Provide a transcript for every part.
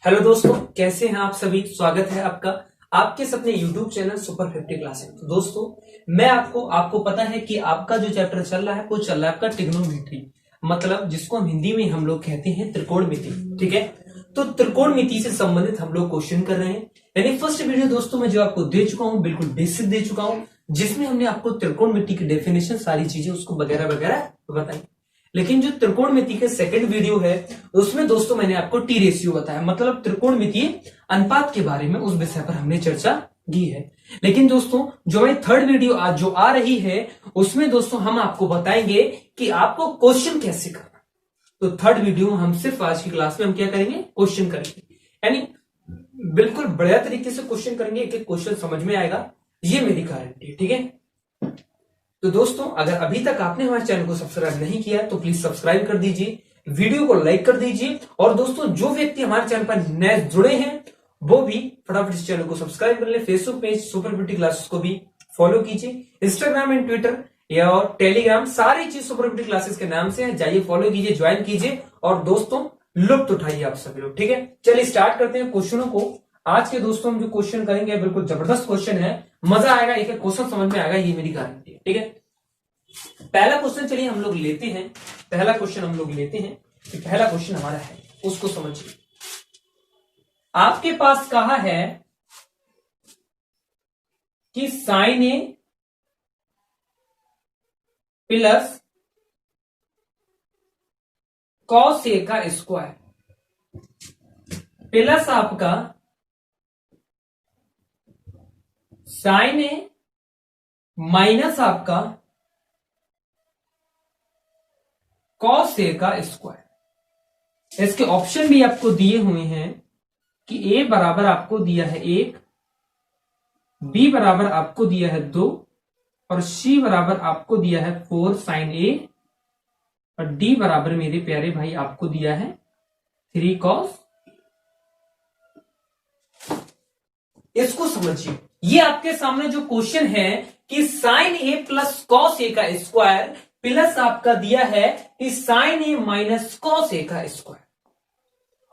Hello दोस्तों, कैसे हैं आप सभी। स्वागत है आपका आपके अपने यूट्यूब चैनल सुपर 50 क्लासेस। तो दोस्तों, मैं आपको पता है कि आपका जो चैप्टर चल रहा है वो चल रहा है आपका ट्रिग्नोमेट्री, मतलब जिसको हम हिंदी में हम लोग कहते हैं त्रिकोणमिति। ठीक है, तो त्रिकोणमिति से संबंधित हम लोग क्वेश्चन कर रहे हैं। यानी फर्स्ट वीडियो दोस्तों मैं जो आपको दे चुका हूं, बिल्कुल बेसिक दे चुका हूं, जिसमें हमने आपको त्रिकोणमिति की डेफिनेशन सारी चीजें उसको वगैरह वगैरह बताई। लेकिन जो त्रिकोणमिति के सेकंड वीडियो है उसमें दोस्तों मैंने आपको टी रेशियो बताया, मतलब त्रिकोणमितीय अनुपात के बारे में उस विषय पर हमने चर्चा की है। लेकिन दोस्तों जो हमारी थर्ड वीडियो आज जो आ रही है उसमें दोस्तों हम आपको बताएंगे कि आपको क्वेश्चन कैसे करना। तो थर्ड वीडियो में हम सिर्फ आज की क्लास में हम क्या करेंगे, क्वेश्चन करेंगे। यानी बिल्कुल बढ़िया तरीके से क्वेश्चन करेंगे, एक एक क्वेश्चन समझ में आएगा, ये मेरी गारंटी है। ठीक है, तो दोस्तों अगर अभी तक आपने हमारे चैनल को सब्सक्राइब नहीं किया है तो प्लीज सब्सक्राइब कर दीजिए, वीडियो को लाइक कर दीजिए। और दोस्तों जो व्यक्ति हमारे चैनल पर नए जुड़े हैं वो भी फटाफट इस चैनल को सब्सक्राइब कर ले। फेसबुक पेज सुपर 50 क्लासेस को भी फॉलो कीजिए, इंस्टाग्राम एंड ट्विटर या और टेलीग्राम सारी चीज सुपर 50 क्लासेस के नाम से है, जाइए फॉलो कीजिए, ज्वाइन कीजिए और दोस्तों लुत्फ उठाइए आप सभी लोग। ठीक है, चलिए स्टार्ट करते हैं क्वेश्चनों को। आज के दोस्तों हम जो क्वेश्चन करेंगे बिल्कुल जबरदस्त क्वेश्चन है, मजा आएगा, एक एक क्वेश्चन समझ में आएगा, ये मेरी गारंटी है। ठीक है, पहला क्वेश्चन चलिए हम लोग लेते हैं। पहला क्वेश्चन हमारा है, उसको समझिए। आपके पास कहा है कि sign A plus cos A का स्क्वायर प्लस आपका साइन ए माइनस आपका कॉस ए का स्क्वायर। इसके ऑप्शन भी आपको दिए हुए हैं कि ए बराबर आपको दिया है 1, बी बराबर आपको दिया है 2 और सी बराबर आपको दिया है 4 साइन ए और डी बराबर मेरे प्यारे भाई आपको दिया है 3 कॉस। इसको समझिए, ये आपके सामने जो क्वेश्चन है कि sign A plus cos A का स्क्वायर प्लस आपका दिया है कि sign A minus cos A का square.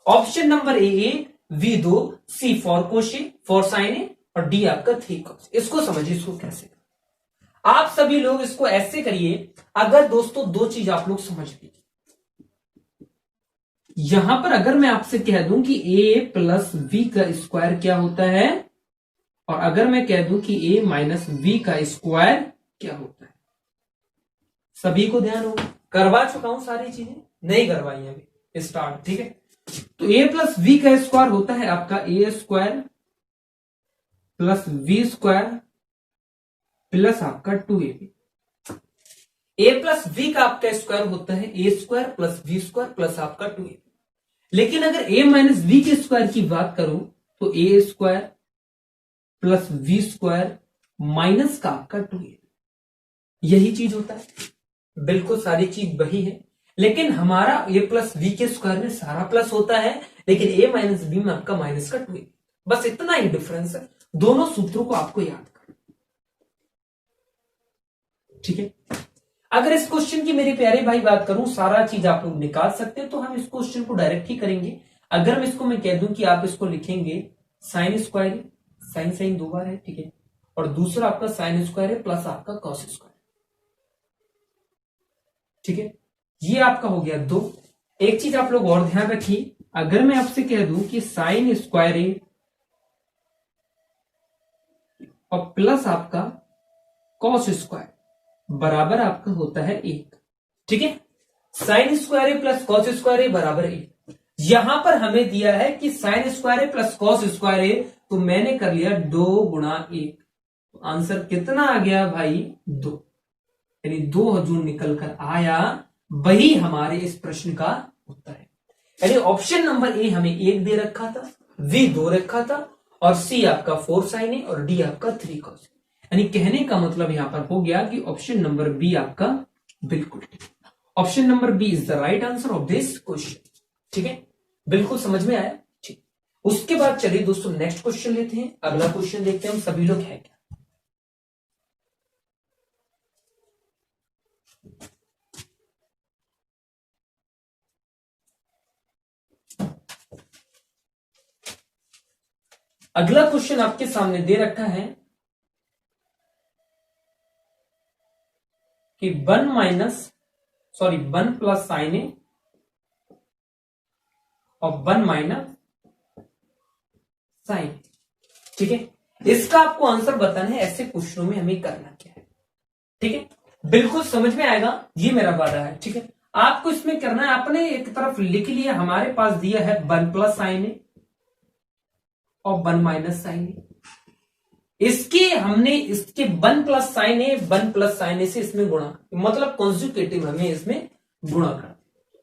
Option number A V 2, सी 4 कोश ए 4 साइन ए और डी आपका 3 कॉस। इसको समझिए, इसको कैसे आप सभी लोग इसको ऐसे करिए। अगर दोस्तों दो चीज आप लोग समझ लीजिए, यहां पर अगर मैं आपसे कह दूं कि ए प्लस वी का स्क्वायर क्या होता है और अगर मैं कह दूं कि ए माइनस वी का स्क्वायर क्या होता है, सभी को ध्यान होगा। करवा चुका हूं सारी चीजें, नहीं करवाई अभी स्टार्ट। ठीक है, तो ए प्लस वी का स्क्वायर होता है आपका A square plus B square plus आपका 2ab। ए प्लस वी का आपका स्क्वायर होता है A square plus B square plus आपका 2ab। लेकिन अगर ए माइनस वी के स्क्वायर की बात करूं तो A square plus B square minus का आपका 2ab, यही चीज होता है। बिल्कुल सारी चीज वही है, लेकिन हमारा ए प्लस वी के स्क्वायर में सारा प्लस होता है, लेकिन ए माइनस बी में आपका माइनस का 2ab। बस इतना ही डिफरेंस है, दोनों सूत्रों को आपको याद करना। ठीक है, अगर इस क्वेश्चन की मेरे प्यारे भाई बात करूं, सारा चीज आप लोग निकाल सकते हैं, तो हम इस क्वेश्चन को डायरेक्ट ही करेंगे। अगर मैं इसको मैं कह दूं कि आप इसको लिखेंगे साइन स्क्वायर, साइन साइन 2 बार है, ठीक है, और दूसरा आपका साइन स्क्वायर है प्लस आपका कॉस स्क्वायर। ठीक है, ये आपका हो गया 2। एक चीज आप लोग और ध्यान रखिए, अगर मैं आपसे कह दूं कि साइन स्क्वायर ए और प्लस आपका कॉस स्क्वायर बराबर आपका होता है 1। ठीक है, sign square A plus cos square ए बराबर 1। यहां पर हमें दिया है कि sine square A plus cos square ए, तो मैंने कर लिया 2 गुणा 1, तो आंसर कितना आ गया भाई 2, यानी 2 जो निकल कर आया वही हमारे इस प्रश्न का उत्तर है। यानी ऑप्शन नंबर ए हमें 1 दे रखा था, वी 2 रखा था और सी आपका 4 साइन ए और डी आपका 3 कॉस। यानी कहने का मतलब यहां पर हो गया कि ऑप्शन नंबर बी आपका बिल्कुल ठीक, option number B is the right answer of this question. ठीक है, बिल्कुल समझ में आया। ठीक, उसके बाद चलिए दोस्तों नेक्स्ट क्वेश्चन लेते हैं। अगला क्वेश्चन देखते हैं हम सभी लोग है क्या। अगला क्वेश्चन आपके सामने दे रखा है कि 1 प्लस साइन ए और 1 माइनस साइन। ठीक है, इसका आपको आंसर बताना है। ऐसे क्वेश्चनों में हमें करना क्या है, ठीक है, बिल्कुल समझ में आएगा, ये मेरा वादा है। ठीक है, आपको इसमें करना है, आपने एक तरफ लिख लिया, हमारे पास दिया है 1 प्लस साइन ए और 1 माइनस साइन ए। हमने इसके 1 प्लस साइन ए 1 प्लस साइन ए से इसमें गुणा, मतलब कॉन्जुगेटिव हमें इसमें गुणा कर,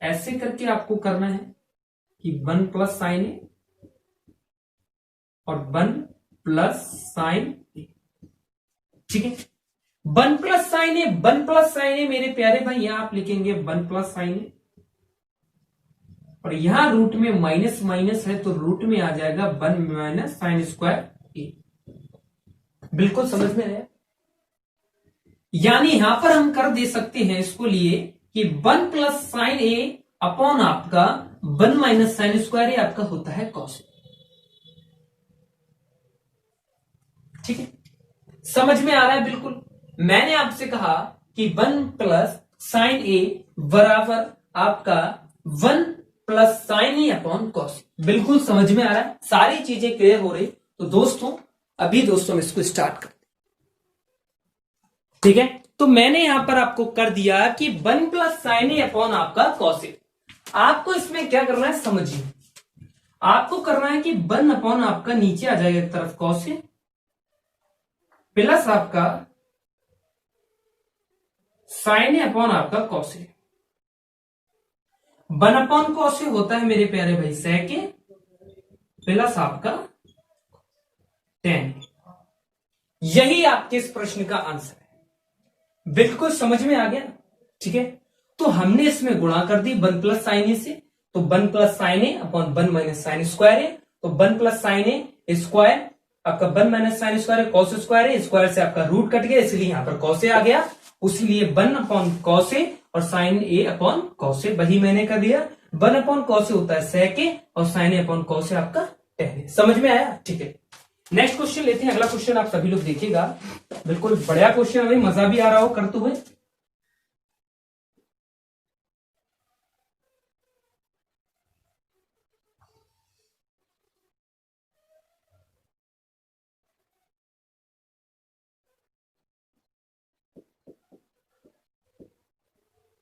ऐसे करके आपको करना है कि 1 प्लस साइन ए और 1 प्लस साइन ए। ठीक है, 1 प्लस साइन ए 1 प्लस साइन ए मेरे प्यारे भाई, यहां आप लिखेंगे 1 प्लस साइन ए और यहां रूट में माइनस माइनस है तो रूट में आ जाएगा 1 माइनस साइन स्क्वायर ए। बिल्कुल समझ में आया। यानी यहां पर हम कर दे सकते हैं इसको लिए कि 1 प्लस साइन ए अपॉन आपका 1 माइनस साइन स्क्वायर ए आपका होता है कॉस। ठीक है, समझ में आ रहा है। बिल्कुल, मैंने आपसे कहा कि 1 प्लस साइन ए बराबर आपका 1 प्लस साइन ए अपॉन कॉस। बिल्कुल समझ में आ रहा है, सारी चीजें क्लियर हो रही। तो दोस्तों अभी हम इसको स्टार्ट करते। ठीक है, तो मैंने यहां पर आपको कर दिया कि 1 प्लस साइन ए अपॉन आपका कॉस ए। आपको इसमें क्या करना है समझिए, आपको करना है कि 1 अपॉन आपका नीचे आ जाएगा एक तरफ कॉस ए प्लस आपका साइन ए अपॉन आपका cos A. 1 upon cos A होता है मेरे प्यारे भाई सेक ए प्लस आपका टेन। यही आपके इस प्रश्न का आंसर है। बिल्कुल समझ में आ गया। ठीक है, तो हमने इसमें गुणा कर दी 1 प्लस साइन ए से, तो 1 प्लस साइन ए अपॉन 1 माइनस साइन स्क्वायर ए, तो 1 प्लस साइन ए स्क्वायर आपका 1 minus sine square cos square है, स्क्वायर से आपका रूट कट गया इसलिए यहां पर कॉस ए आ गया, उसीलिए 1 अपॉन कॉस ए और sign A upon cos A, वही मैंने कर दिया। 1 अपॉन कॉस ए होता है सेक ए और sign A upon cos A आपका टेन। समझ में आया। ठीक है, नेक्स्ट क्वेश्चन लेते हैं। अगला क्वेश्चन आप सभी लोग देखिएगा, बिल्कुल बढ़िया क्वेश्चन है, मजा भी आ रहा हो करते हुए।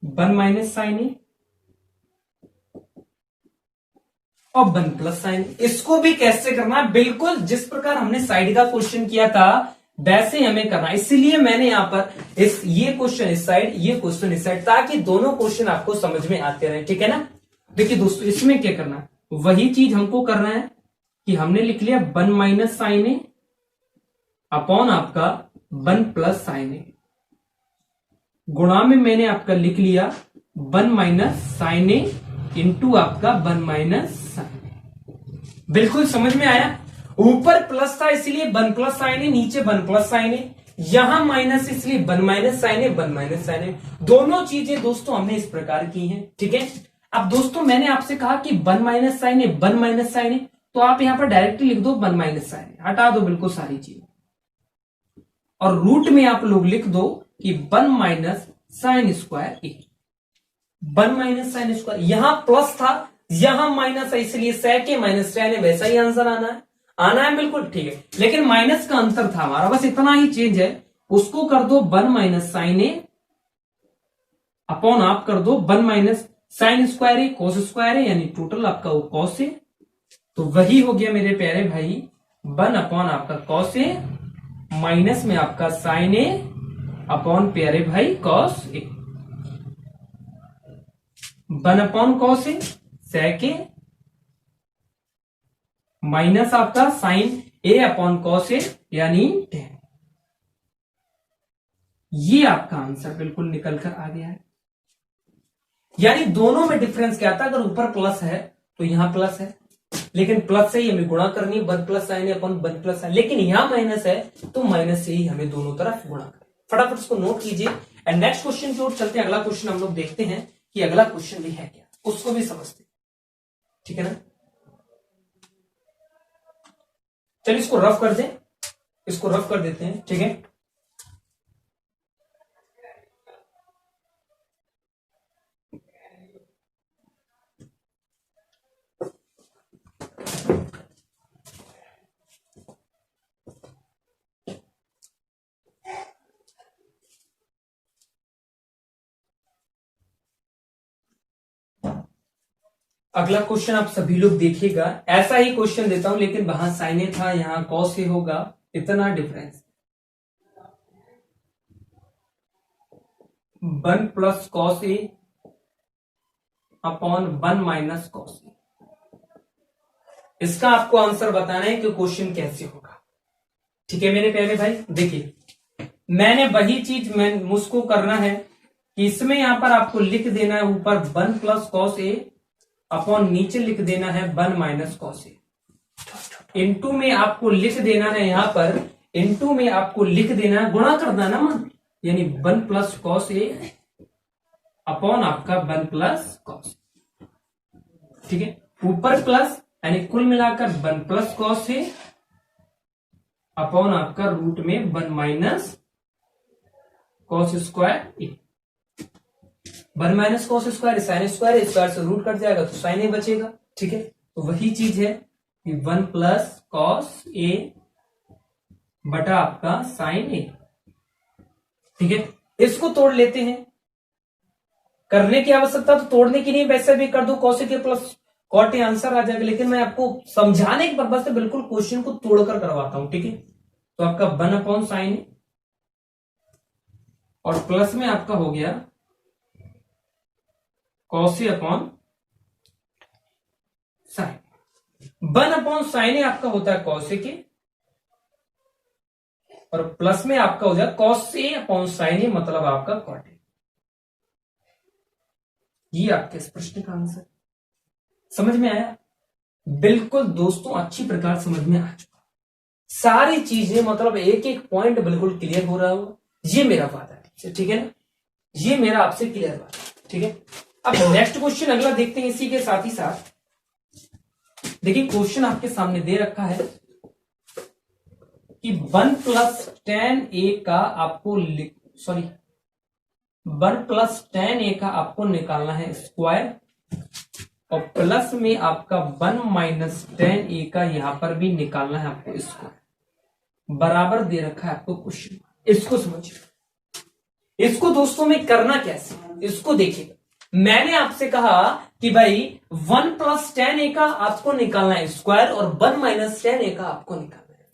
वन माइनस साइन ए और 1 प्लस साइन, इसको भी कैसे करना है, बिल्कुल जिस प्रकार हमने साइड का क्वेश्चन किया था वैसे हमें करना है। इसीलिए मैंने यहां पर ये क्वेश्चन इस साइड, ये क्वेश्चन इस साइड, ताकि दोनों क्वेश्चन आपको समझ में आते रहे। ठीक है ना। देखिए दोस्तों, इसमें क्या करना है, वही चीज हमको करना है कि हमने लिख लिया 1 माइनस साइन ए अपॉन आपका 1 प्लस साइन ए, गुणा में मैंने आपका लिख लिया 1 माइनस साइन ए इंटू आपका 1 माइनस साइन ए। बिल्कुल समझ में आया। ऊपर प्लस था इसलिए 1 प्लस साइन ए, नीचे 1 प्लस साइन ए, यहां माइनस इसलिए 1 माइनस साइन ए 1 माइनस साइन ए। दोनों चीजें दोस्तों हमने इस प्रकार की हैं। ठीक है, अब दोस्तों मैंने आपसे कहा कि 1 माइनस साइन ए 1 माइनस साइन ए, तो आप यहां पर डायरेक्टली लिख दो 1 माइनस साइन ए, हटा दो बिल्कुल सारी चीजें, और रूट में आप लोग लिख दो कि 1 माइनस साइन स्क्वायर ए। 1 माइनस साइन स्क्वायर, यहां प्लस था यहां माइनस है इसलिए सेक ए माइनस टेन है, वैसा ही आंसर आना है बिल्कुल। ठीक है, लेकिन माइनस का अंतर था हमारा, बस इतना ही चेंज है। उसको कर दो 1 माइनस साइन ए अपॉन आप कर दो 1 माइनस साइन स्क्वायर ए कोस स्क्वायर ए, यानी टोटल आपका वो कॉस ए। तो वही हो गया मेरे प्यारे भाई 1 अपॉन आपका कॉस ए माइनस में आपका साइन ए अपॉन प्यारे भाई cos A. 1 upon cos A sec A minus आपका sign A upon cos A यानी 10। ये आपका आंसर बिल्कुल निकल कर आ गया है। यानी दोनों में डिफरेंस क्या था, अगर ऊपर प्लस है तो यहां प्लस है, लेकिन प्लस से ही हमें गुणा करनी है 1 plus sine upon 1 plus sign, लेकिन यहां माइनस है तो माइनस से ही हमें दोनों तरफ गुणा करना। फटाफट इसको नोट कीजिए एंड नेक्स्ट क्वेश्चन की ओर चलते हैं। अगला क्वेश्चन हम लोग देखते हैं कि अगला क्वेश्चन भी है क्या, उसको भी समझते हैं। ठीक है ना। चलिए इसको रफ कर दें, इसको रफ कर देते हैं, ठीक है। अगला क्वेश्चन आप सभी लोग देखिएगा, ऐसा ही क्वेश्चन देता हूं लेकिन वहां साइन ए था, यहां कॉस ए होगा, इतना difference. 1 plus cos A upon 1 minus cos A. इसका आपको आंसर बताना है कि क्वेश्चन कैसे होगा, ठीक है मेरे प्यारे भाई। देखिए मैंने वही चीज मुझको करना है कि इसमें यहां पर आपको लिख देना है ऊपर 1 प्लस कॉस ए अपॉन नीचे लिख देना है 1 माइनस कॉस ए। इनटू में आपको लिख देना है, यहां पर इनटू में आपको लिख देना है, गुणा कर देना मन, यानी 1 प्लस कॉस ए अपॉन आपका 1 प्लस कॉस, ठीक है। ऊपर प्लस यानी कुल मिलाकर 1 प्लस कॉस ए अपॉन आपका रूट में 1 माइनस कॉस स्क्वायर ए। 1 minus cos square sine square, square से रूट कट जाएगा तो साइन ए बचेगा, ठीक है। तो वही चीज है कि 1 प्लस कॉस ए बटा आपका साइन ए, ठीक है। इसको तोड़ लेते हैं, करने की आवश्यकता तो तोड़ने की नहीं, वैसे भी कर दो कॉस ए के प्लस कॉट ए, आंसर आ जाएगा, लेकिन मैं आपको समझाने के पर्पज से बिल्कुल क्वेश्चन को तोड़कर करवाता हूं, ठीक है। तो आपका 1 अपॉन साइन ए और प्लस में आपका हो गया cos A upon sine. 1 upon sine ए आपका होता है कॉस ए के, और प्लस में आपका हो जाए कॉस ए अपॉन साइन ए, मतलब आपका कॉट ए। ये आपके इस प्रश्न का आंसर समझ में आया? बिल्कुल दोस्तों अच्छी प्रकार समझ में आ चुका, सारी चीजें मतलब एक एक पॉइंट बिल्कुल क्लियर हो रहा होगा, ये मेरा वादा है, ठीक है ना, ये मेरा आपसे क्लियर वादा, ठीक है। अब नेक्स्ट क्वेश्चन अगला देखते हैं। इसी के साथ ही साथ देखिए क्वेश्चन आपके सामने दे रखा है कि 1 प्लस टेन ए का आपको 1 प्लस टेन ए का आपको निकालना है स्क्वायर, और प्लस में आपका 1 माइनस टेन ए का यहां पर भी निकालना है आपको स्क्वायर, बराबर दे रखा है आपको क्वेश्चन। इसको समझिए, इसको दोस्तों में करना कैसे, इसको देखिएगा। मैंने आपसे कहा कि भाई 1 प्लस टेन ए का आपको निकालना है स्क्वायर और 1 माइनस टेन ए का आपको निकालना है।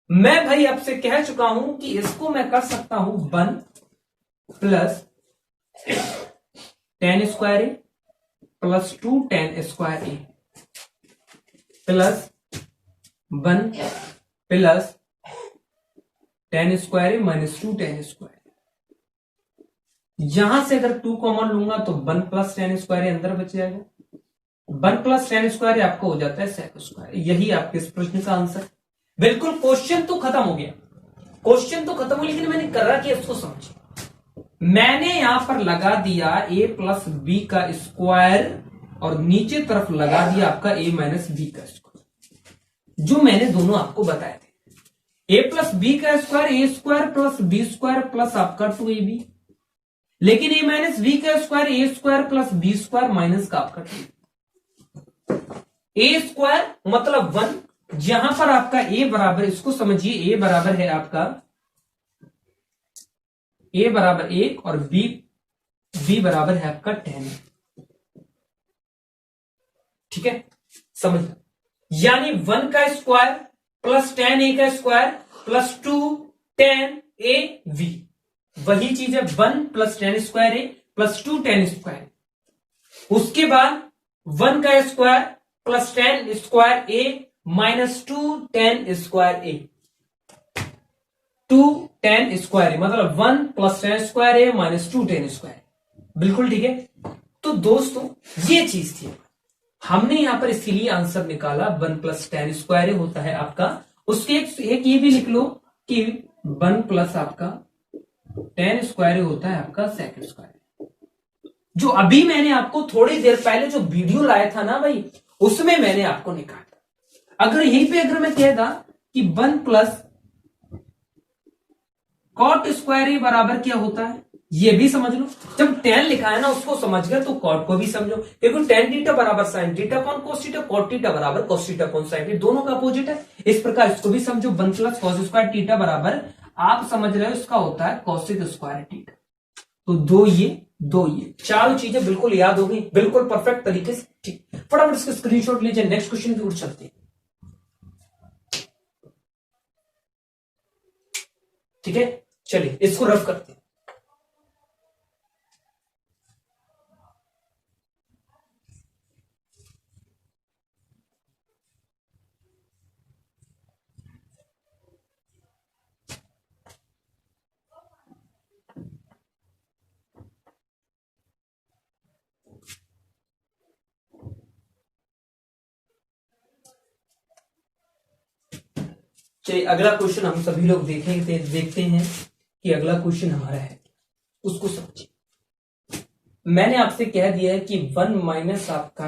मैं भाई आपसे कह चुका हूं कि इसको मैं कर सकता हूं 1 plus ten square A plus 2 ten square A plus 1 plus ten square A minus 2 ten square. यहां से अगर 2 कॉमन लूंगा तो 1 प्लस टेन स्क्वायर ए अंदर बच जाएगा, 1 प्लस टेन स्क्वायर आपको हो जाता है सेक स्क्वायर। यही आपके इस प्रश्न का आंसर। बिल्कुल क्वेश्चन तो खत्म हो गया, क्वेश्चन तो खत्म हो, लेकिन मैंने कर रहा कि इसको समझिए। मैंने यहां पर लगा दिया a प्लस बी का स्क्वायर और नीचे तरफ लगा दिया आपका a माइनस बी का स्क्वायर, जो मैंने दोनों आपको बताए थे। a प्लस बी का square A square plus B square plus आपका 2ab, लेकिन a माइनस बी का square A square plus B square minus का आपका 2। ए स्क्वायर मतलब 1, जहां पर आपका a बराबर, इसको समझिए, a बराबर है आपका a बराबर 1 और b बराबर है आपका 10, ठीक है, समझ। यानी 1 का स्क्वायर प्लस 10a का स्क्वायर प्लस 2 10ab, वही चीज है 1 plus 10 square A plus 2 10 square. उसके बाद 1 का स्क्वायर प्लस 10 स्क्वायर ए माइनस 2 10 स्क्वायर ए, 2 10 स्क्वायर ए मतलब 1 प्लस 10 स्क्वायर ए माइनस 2 10 स्क्वायर। बिल्कुल ठीक है। तो दोस्तों ये चीज थी, हमने यहां पर इसीलिए आंसर निकाला 1 प्लस 10 स्क्वायर ए होता है आपका। उसके एक ये भी लिख लो कि 1 प्लस आपका 10 स्क्वायर होता है आपका सेक स्क्वायर। जो अभी मैंने आपको थोड़ी देर पहले जो वीडियो लाया था ना भाई, उसमें मैंने आपको निकाला। अगर यहीं पे अगर मैं कहता कि 1 प्लस कॉट स्क्वायर ए बराबर क्या होता है, ये भी समझ लो। जब tan लिखा है ना उसको समझ गए तो कॉट को भी समझो। देखो tan थीटा बराबर sine theta upon cos theta, cot theta बराबर cos theta upon sine theta, दोनों का अपोजिट है। इस प्रकार इसको भी समझो। 1 प्लस कॉस स्क्वायर थीटा बराबर आप समझ रहे हो इसका होता है कॉसेक स्क्वायर थीटा। तो दो ये चारों चीजें बिल्कुल याद हो गई, बिल्कुल परफेक्ट तरीके से। ठीक, फटाफट इसका स्क्रीनशॉट लीजिए, नेक्स्ट क्वेश्चन की ओर चलते हैं। ठीक है, चलिए इसको रफ करते हैं। चलिए अगला क्वेश्चन हम सभी लोग देखते हैं कि अगला क्वेश्चन हमारा है, उसको समझिए। मैंने आपसे कह दिया है कि 1 माइनस आपका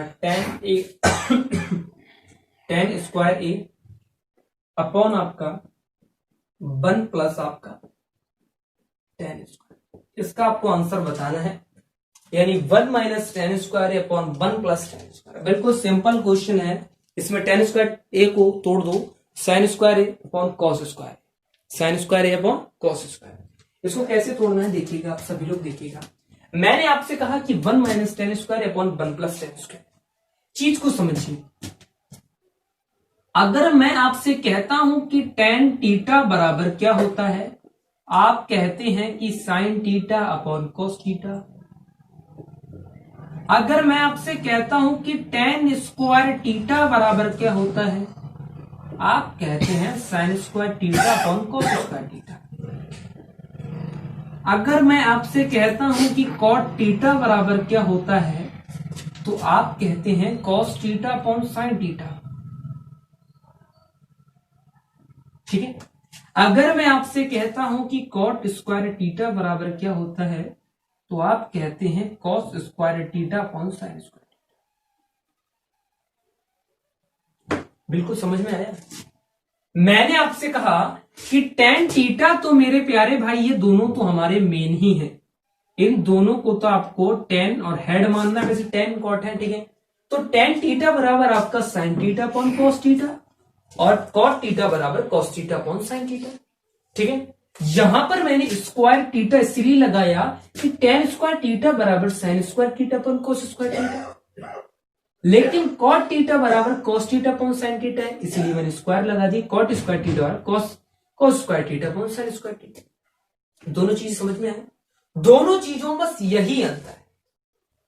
tan स्क्वायर ए अपॉन आपका 1 प्लस आपका tan स्क्वायर, इसका आपको आंसर बताना है। यानी 1 minus tan square A upon 1 plus tan square. बिल्कुल सिंपल क्वेश्चन है। इसमें tan स्क्वायर ए को तोड़ दो, sine square A upon cos square, sine square A upon cos square. इसको कैसे तोड़ना है देखिएगा, आप सभी लोग देखिएगा। मैंने आपसे कहा कि 1 minus tan square upon 1 plus tan square. चीज को समझिए। अगर मैं आपसे कहता हूं कि tan थीटा बराबर क्या होता है, आप कहते हैं कि sign theta upon cos theta. अगर मैं आपसे कहता हूं कि tan स्क्वायर थीटा बराबर क्या होता है, आप कहते हैं sign square theta upon cos square theta. अगर मैं आपसे कहता हूं कि कॉट थीटा बराबर क्या होता है, तो आप कहते हैं cos theta upon sine theta. ठीक है। अगर मैं आपसे कहता हूं कि कॉट स्क्वायर थीटा बराबर क्या होता है, तो आप कहते हैं cos square theta upon sine square. बिल्कुल समझ में आया। मैंने आपसे कहा कि tan थीटा तो मेरे प्यारे भाई ये दोनों तो हमारे मेन ही हैं, इन दोनों को तो आपको tan और हेड मानना, वैसे tan कॉट है। ठीक है, तो tan थीटा बराबर आपका sign theta upon cos theta और कॉट थीटा बराबर cos theta upon sine theta. ठीक है, यहां पर मैंने स्क्वायर थीटा इसलिए लगाया कि tan स्क्वायर थीटा बराबर sign square theta upon cos square theta, लेकिन कॉट थीटा बराबर cos theta upon sine theta है, इसलिए मैंने स्क्वायर लगा दी। कॉट स्क्वायर थीटा और cos square theta upon sign square theta. दोनों चीज समझ में आए। दोनों चीजों बस यही अंतर है,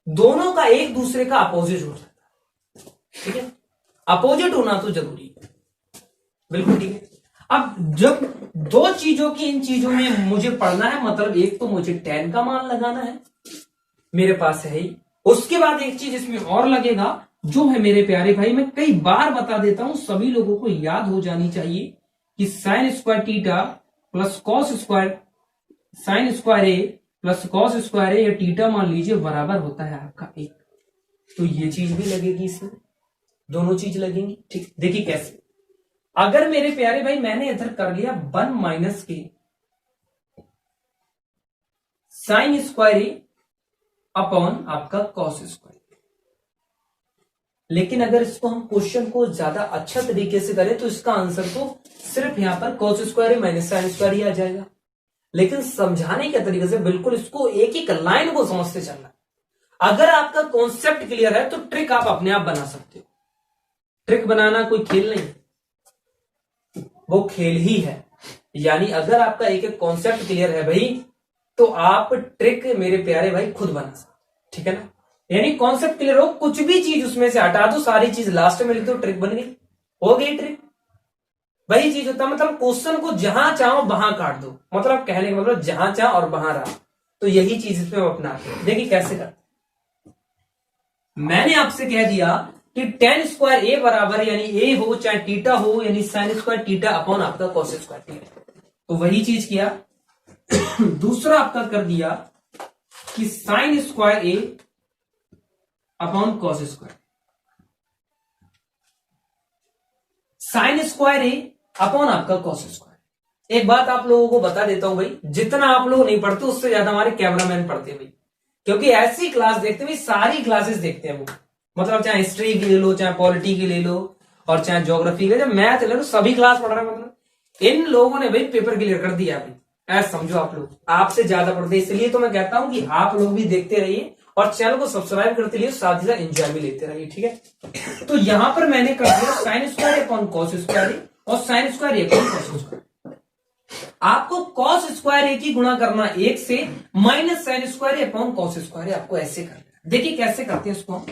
दोनों का एक दूसरे का अपोजिट हो जाता है। ठीक है, अपोजिट होना तो जरूरी है। बिल्कुल ठीक है। अब जब दो चीजों की इन चीजों में मुझे पढ़ना है, मतलब एक तो मुझे tan का मान लगाना है, मेरे पास है ही, उसके बाद एक चीज इसमें और लगेगा जो है मेरे प्यारे भाई, मैं कई बार बता देता हूं, सभी लोगों को याद हो जानी चाहिए कि sine square theta plus cos square, sine square A plus cos square A या थीटा मान लीजिए बराबर होता है आपका 1। तो ये चीज भी लगेगी, इसमें दोनों चीज लगेंगी। ठीक, देखिए कैसे। अगर मेरे प्यारे भाई मैंने इधर कर लिया 1 माइनस के साइन स्क्वायर ए अपॉन आपका कॉस स्क्वायर, लेकिन अगर इसको हम क्वेश्चन को ज्यादा अच्छा तरीके से करें तो इसका आंसर तो सिर्फ यहां पर cos square minus sine square ही आ जाएगा। लेकिन समझाने के तरीके से बिल्कुल इसको एक एक लाइन को समझते चलना है। अगर आपका कॉन्सेप्ट क्लियर है तो ट्रिक आप अपने आप बना सकते हो। ट्रिक बनाना कोई खेल नहीं, वो खेल ही है। यानी अगर आपका एक एक कॉन्सेप्ट क्लियर है भाई, तो आप ट्रिक मेरे प्यारे भाई खुद बना सकते। ठीक है ना, यानी कॉन्सेप्ट क्लियर हो, कुछ भी चीज उसमें से हटा दो, सारी चीज लास्ट में लिख दो, ट्रिक बन गई, हो गई ट्रिक। वही चीज होता है, मतलब क्वेश्चन को जहां चाहो वहां काट दो, मतलब कहने का मतलब जहां चाहो और वहां रहा। तो यही चीज इसमें हम अपनाते हैं। देखिए कैसे करते। मैंने आपसे कह दिया कि tan स्क्वायर ए बराबर, यानी ए हो चाहे थीटा हो, यानी साइन स्क्वायर थीटा अपॉन आपका कॉस स्क्वायर थीटा। तो वही चीज किया। दूसरा आपका कर दिया कि sine square A upon cos square. Sine square A upon आपका कॉस स्क्वायर। एक बात आप लोगों को बता देता हूं भाई, जितना आप लोग नहीं पढ़ते उससे ज्यादा हमारे कैमरामैन पढ़ते हैं भाई, क्योंकि ऐसी क्लास देखते भाई, सारी क्लासेस देखते हैं वो, मतलब चाहे हिस्ट्री की ले लो, चाहे पॉलिटी की ले लो, और चाहे ज्योग्राफी की, चाहे मैथ ले लो, सभी क्लास पढ़ रहे हैं। मतलब इन लोगों ने भाई पेपर क्लियर कर दिया भाई, ऐसा समझो आप लोग आपसे ज्यादा पढ़ते, इसलिए तो मैं कहता हूं कि आप लोग भी देखते रहिए और चैनल को सब्सक्राइब करते रहिए, साथ ही साथ एंजॉय भी लेते रहिए, ठीक है। तो यहां पर मैंने कर दिया sine square upon cos square और sine square upon cos square. आपको कॉस स्क्वायर ए की गुणा करना एक से, minus sine square upon cos square आपको ऐसे करना है। देखिए कैसे करते हैं इसको।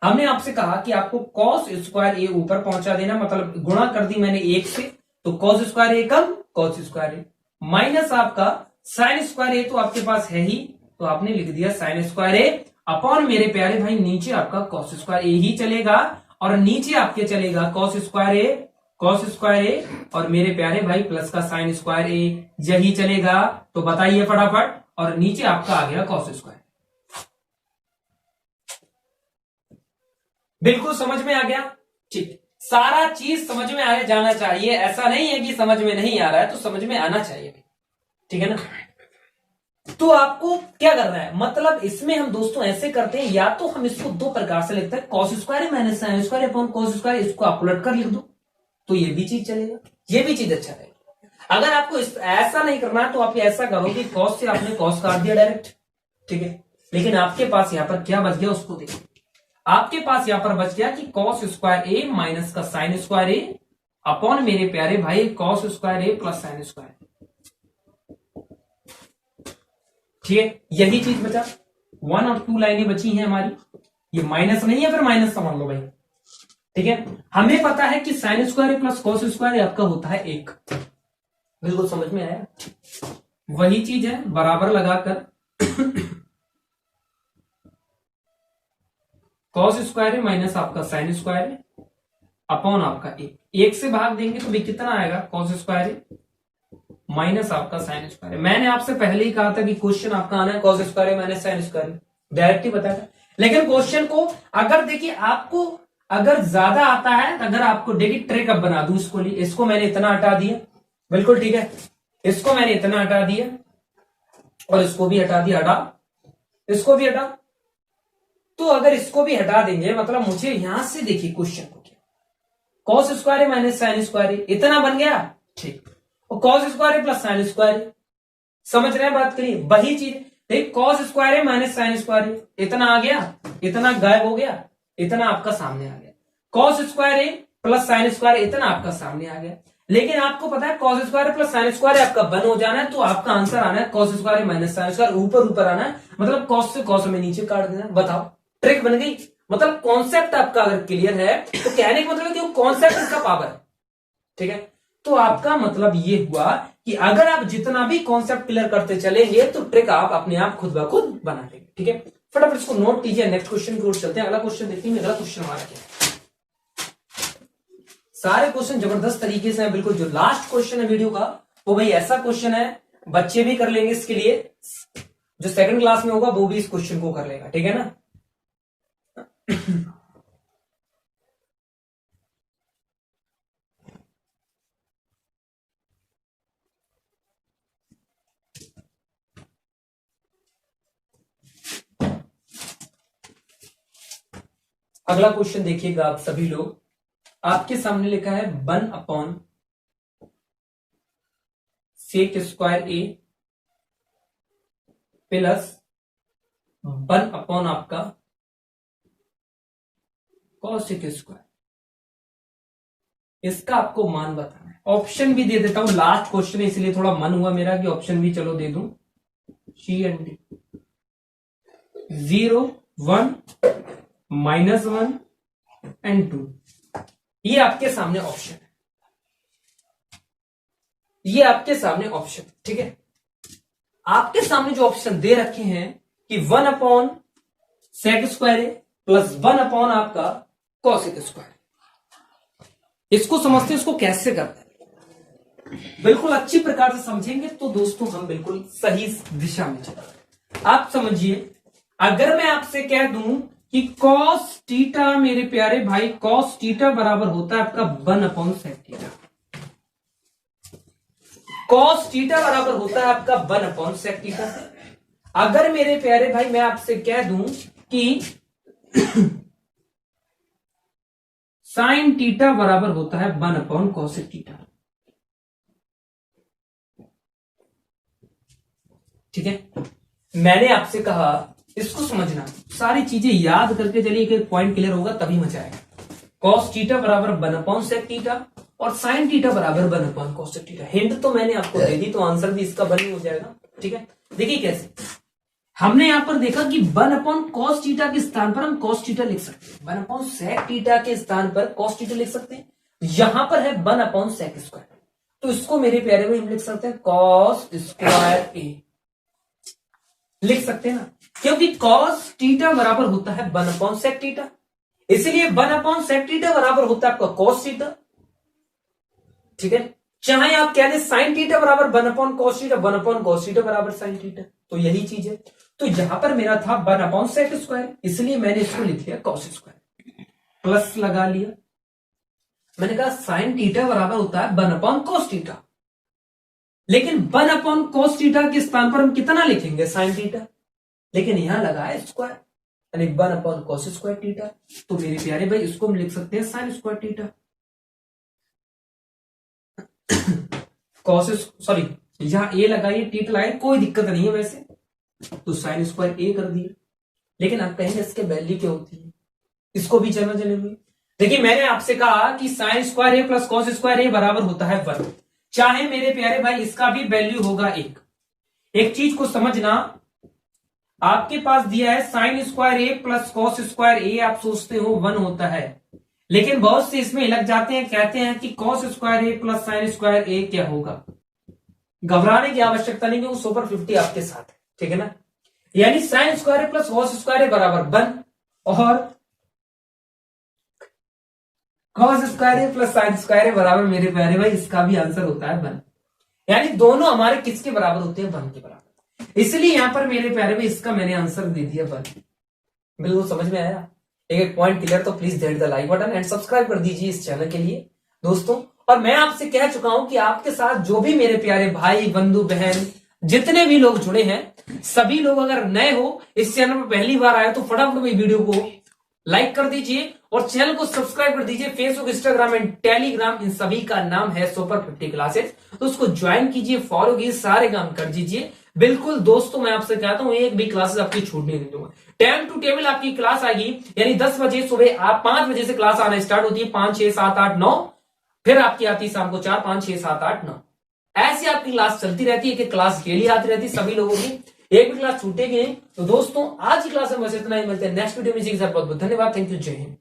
हमने आपसे कहा कि आपको कॉस स्क्वायर ए ऊपर पहुंचा देना, मतलब गुणा कर दी मैंने एक से, तो कॉस स्क्वायर ए कम कॉस स्क्वायर ए, माइनस आपका साइन स्क्वायर ए तो आपके पास है ही, तो आपने लिख दिया साइन स्क्वायर ए अपॉन मेरे प्यारे भाई नीचे आपका कॉस स्क्वायर ए ही चलेगा, और नीचे आपके चलेगा कॉस स्क्वायर ए और मेरे प्यारे भाई प्लस का साइन स्क्वायर ए यही चलेगा। तो बताइए फटाफट, और नीचे आपका आ गया कॉस स्क्वायर। बिल्कुल समझ में आ गया, ठीक। सारा चीज समझ में आ जाना चाहिए, ऐसा नहीं है कि समझ में नहीं आ रहा है, तो समझ में आना चाहिए, ठीक है ना। तो आपको क्या करना है, मतलब इसमें हम दोस्तों ऐसे करते हैं, या तो हम इसको दो प्रकार से लिखते हैं, cos square minus sine square upon cos square, इसको आप उलट कर लिख दो तो ये भी चीज चलेगा, ये भी चीज अच्छा रहेगा। अगर आपको ऐसा नहीं करना है तो आप ऐसा करो कि कॉस से आपने कॉस काट दिया डायरेक्ट, ठीक है, लेकिन आपके पास यहां पर क्या बच गया उसको देखिए। आपके पास यहां पर बच गया कि कॉस स्क्वायर ए माइनस का साइन स्क्वायर ए अपॉन मेरे प्यारे भाई cos square A plus sine square, ठीक है, यही चीज बचा। 1 और 2 लाइनें बची हैं हमारी, ये माइनस नहीं है, फिर माइनस समझ लो भाई, ठीक है। हमें पता है कि sine square plus cos square आपका होता है 1, बिल्कुल समझ में आया। वही चीज है बराबर लगाकर कॉस स्क्वायर माइनस आपका साइन स्क्वायर अपॉन आपका 1 से भाग देंगे तो भी कितना आएगा, कॉस स्क्वायर माइनस आपका साइन स्क्वायर। मैंने आपसे पहले ही कहा था कि क्वेश्चन आपका आना है cos square minus sine square, direct ही बताया। लेकिन क्वेश्चन को अगर देखिए आपको अगर ज्यादा आता है, अगर आपको देखिए ट्रिक अब बना दूं इसको, इसको मैंने इतना हटा दिया, बिल्कुल ठीक है, इसको मैंने इतना हटा दिया और इसको भी हटा दिया, हटा इसको भी हटा, तो अगर इसको भी हटा देंगे मतलब मुझे यहां से देखिए क्वेश्चन को क्या, cos square minus sine square इतना बन गया, ठीक, और cos square plus sine square, समझ रहे हैं बात करिए, वही चीज देखिए, cos square minus sine square इतना आ गया, इतना गायब हो गया, इतना आपका सामने आ गया, cos square plus sine square इतना आपका सामने आ गया। लेकिन आपको पता है cos square plus sine square आपका बन हो जाना है, तो आपका आंसर आना है cos square minus sine square, ऊपर आना है, मतलब कॉस से कॉस में नीचे काट देना। बताओ ट्रिक बन गई, मतलब कॉन्सेप्ट आपका अगर क्लियर है तो कहने का मतलब है कि वो कॉन्सेप्ट इसका पावर है, ठीक है। तो आपका मतलब ये हुआ कि अगर आप जितना भी कॉन्सेप्ट क्लियर करते चलेंगे तो ट्रिक आप अपने आप खुद ब खुद बना लेंगे, ठीक है। फटाफट इसको नोट कीजिए, नेक्स्ट क्वेश्चन की ओर चलते हैं। अगला क्वेश्चन देखिए, अगला क्वेश्चन हमारा क्या है। सारे क्वेश्चन जबरदस्त तरीके से हैं, बिल्कुल। जो लास्ट क्वेश्चन है वीडियो का वो भाई ऐसा क्वेश्चन है बच्चे भी कर लेंगे, इसके लिए जो सेकंड क्लास में होगा वो भी इस क्वेश्चन को कर लेगा, ठीक है ना। अगला क्वेश्चन देखिएगा आप सभी लोग, आपके सामने लिखा है 1 upon sec square A plus 1 upon आपका कॉसेक स्क्वायर, इसका आपको मान बताना है। ऑप्शन भी दे देता हूं, लास्ट क्वेश्चन है इसलिए थोड़ा मन हुआ मेरा कि ऑप्शन भी चलो दे दूं। सी एंड डी 0 1 -1 एंड 2, ये आपके सामने ऑप्शन है, ये आपके सामने ऑप्शन, ठीक है। आपके सामने जो ऑप्शन दे रखे हैं कि 1 upon sec square plus 1 upon आपका कॉसेक स्क्वायर, इसको समझते हैं, इसको कैसे करते हैं, बिल्कुल अच्छी प्रकार से समझेंगे तो दोस्तों हम बिल्कुल सही दिशा में चलेंगे। आप समझिए, अगर मैं आपसे कह दूं कि cos थीटा मेरे प्यारे भाई cos थीटा बराबर होता है आपका 1/sec थीटा। cos थीटा बराबर होता है आपका 1/sec थीटा। अगर मेरे प्यारे भाई मैं आपसे कह दूं कि sin थीटा बराबर होता है 1/cos थीटा, ठीक है। मैंने आपसे कहा इसको समझना, सारी चीजें याद करके चलिए, एक पॉइंट क्लियर होगा तभी मजा आएगा। cos थीटा बराबर 1/sec थीटा और sin थीटा बराबर 1/cos थीटा। हिंट तो मैंने आपको दे दी, तो आंसर भी इसका 1 ही हो जाएगा, ठीक है। देखिए कैसे, हमने यहां पर देखा कि 1/cos थीटा के स्थान पर हम cos थीटा लिख सकते हैं, 1/sec थीटा के स्थान पर cos थीटा लिख सकते हैं। यहां पर है 1/sec स्क्वायर, तो इसको मेरे प्यारे में हम लिख सकते हैं cos स्क्वायर a, लिख सकते हैं ना, क्योंकि cos थीटा बराबर होता है 1/sec थीटा, इसलिए 1/sec थीटा बराबर होता है आपका cos थीटा, ठीक है। चाहे आप कह दें sin थीटा बराबर 1/cos थीटा, 1/cos थीटा बराबर sin थीटा, तो यही चीज है। तो यहां पर मेरा था 1/sec स्क्वायर, इसलिए मैंने इसको लिख लिया cos स्क्वायर, प्लस लगा लिया। मैंने कहा sin थीटा बराबर होता है 1/cos थीटा, लेकिन 1/cos थीटा के स्थान पर हम कितना लिखेंगे sin थीटा, लेकिन यहां लगा है स्क्वायर, यानी 1/cos स्क्वायर थीटा। तो मेरे प्यारे भाई इसको हम लिख सकते हैं sin स्क्वायर थीटा। सॉरी, यहां ए लगाइए, थीटा लगाइए, कोई दिक्कत नहीं है वैसे, तो sin स्क्वायर ए कर दिया। लेकिन आप कहेंगे इसके वैल्यू क्या होती है, इसको भी चलना चलेंगे। देखिए मैंने आपसे कहा कि sin square A plus cos square ए बराबर होता है 1, चाहे मेरे प्यारे भाई इसका भी वैल्यू होगा 1। एक चीज को समझना, आपके पास दिया है sin square A plus cos square ए, आप सोचते हो 1 होता है, लेकिन बहुत से इसमें लग जाते हैं, कहते हैं कि cos square A plus sin square ए क्या होगा। घबराने की आवश्यकता नहीं, क्योंकि सुपर 50 आपके साथ है, ठीक है ना। यानी sin square A plus cos square ए बराबर 1 और cos square A plus sin square ए बराबर, मेरे प्यारे भाई इसका भी आंसर होता है 1, यानी दोनों हमारे किसके बराबर होते हैं, 1 के बराबर। इसलिए यहां पर मेरे प्यारे भाई इसका मैंने आंसर दे दिया 1। बिल्कुल समझ में आया, एक पॉइंट क्लियर। तो please hit the like button and subscribe कर दीजिए इस चैनल के लिए दोस्तों। और मैं आपसे कह चुका हूं कि आपके साथ जो भी मेरे प्यारे भाई बंधु बहन जितने भी लोग जुड़े हैं, सभी लोग अगर नए हो, इस चैनल पर पहली बार आए, तो फटाफट वीडियो को लाइक कर दीजिए और चैनल को सब्सक्राइब कर दीजिए। फेसबुक, इंस्टाग्राम एंड टेलीग्राम, इन सभी का नाम है सुपर 50 क्लासेस, तो उसको ज्वाइन कीजिए, फॉलो कीजिए, सारे काम कर दीजिए। बिल्कुल दोस्तों, मैं आपसे कहता हूं एक भी क्लासेस आपकी छूटने नहीं दूंगा। टाइम टू टेबल आपकी क्लास आएगी, यानी 10 बजे सुबह, आप 5 बजे से क्लास आना स्टार्ट होती है, 5, 6, 7, 8, 9, फिर आपकी आती है शाम को 4, 5, 6, 7, 8, 9, ऐसी आपकी क्लास चलती रहती है कि क्लास डेली आती रहती है सभी लोगों की, एक भी क्लास छूटेगी नहीं। तो दोस्तों आज की क्लास में बस इतना ही, मिलते हैं नेक्स्ट वीडियो में। बहुत बहुत धन्यवाद, थैंक यू, जय हिंद।